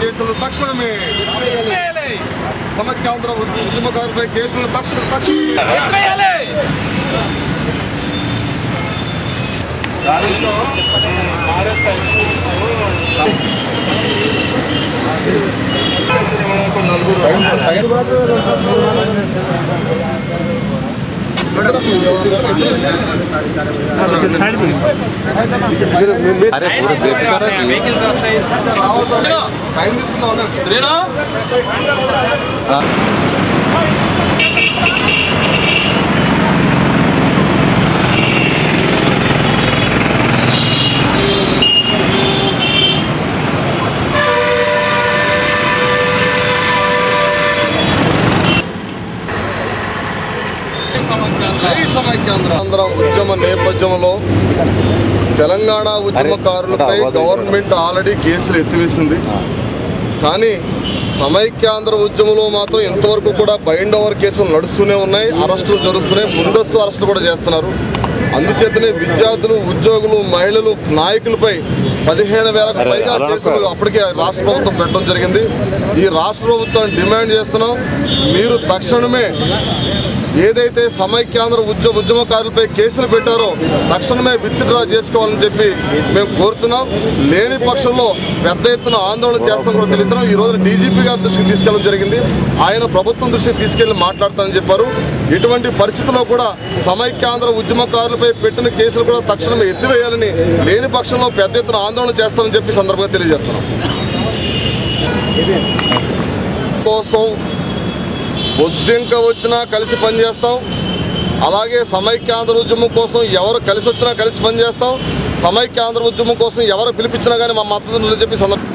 కేసులు తక్షణమే సమైక్యాంధ్ర ఉద్యమకారులపై కేసులు తక్షణమే టైం తీసుకుందాం. సమైక్యాంధ్ర ఉద్యమ నేపథ్యంలో తెలంగాణ ఉద్యమకారులపై గవర్నమెంట్ ఆల్రెడీ కేసులు ఎత్తివేసింది. కానీ సమైక్యాంధ్ర ఉద్యమంలో మాత్రం ఇంతవరకు కూడా బైండ్ ఓవర్ కేసులు నడుస్తూనే ఉన్నాయి, అరెస్టులు జరుగుతున్నాయి, ముందస్తు అరెస్టులు కూడా చేస్తున్నారు. అందుచేతనే విద్యార్థులు, ఉద్యోగులు, మహిళలు, నాయకులపై 15,000కు పైగా కేసులు అప్పటికే రాష్ట్ర ప్రభుత్వం పెట్టడం జరిగింది. ఈ రాష్ట్ర ప్రభుత్వం డిమాండ్ చేస్తున్నాం, మీరు తక్షణమే ఏదైతే సమైక్యాంధ్ర ఉద్యమకారులపై కేసులు పెట్టారో తక్షణమే విత్డ్రా చేసుకోవాలని చెప్పి మేము కోరుతున్నాం. లేని పక్షంలో పెద్ద ఎత్తున ఆందోళన చేస్తామని కూడా తెలుస్తున్నాం. ఈ రోజున డీజీపీ గారి దృష్టికి తీసుకెళ్ళడం జరిగింది. ఆయన ప్రభుత్వం దృష్టికి తీసుకెళ్లి మాట్లాడతానని చెప్పారు. ఇటువంటి పరిస్థితుల్లో కూడా సమైక్యాంధ్ర ఉద్యమకారులపై పెట్టిన కేసులు కూడా తక్షణమే ఎత్తివేయాలని, లేని పక్షంలో పెద్ద ఎత్తున ఆందోళన చేస్తామని చెప్పి సందర్భంగా తెలియజేస్తున్నాం. కోసం బొద్దింక వచ్చినా కలిసి పనిచేస్తాం. అలాగే సమైక్యాంధ్ర ఉద్యమం కోసం ఎవరు కలిసి వచ్చినా కలిసి పనిచేస్తాం. సమైక్యాంధ్ర ఉద్యమం కోసం ఎవరు పిలిపించినా కానీ మా మద్దతు ఉందని చెప్పి సందర్భం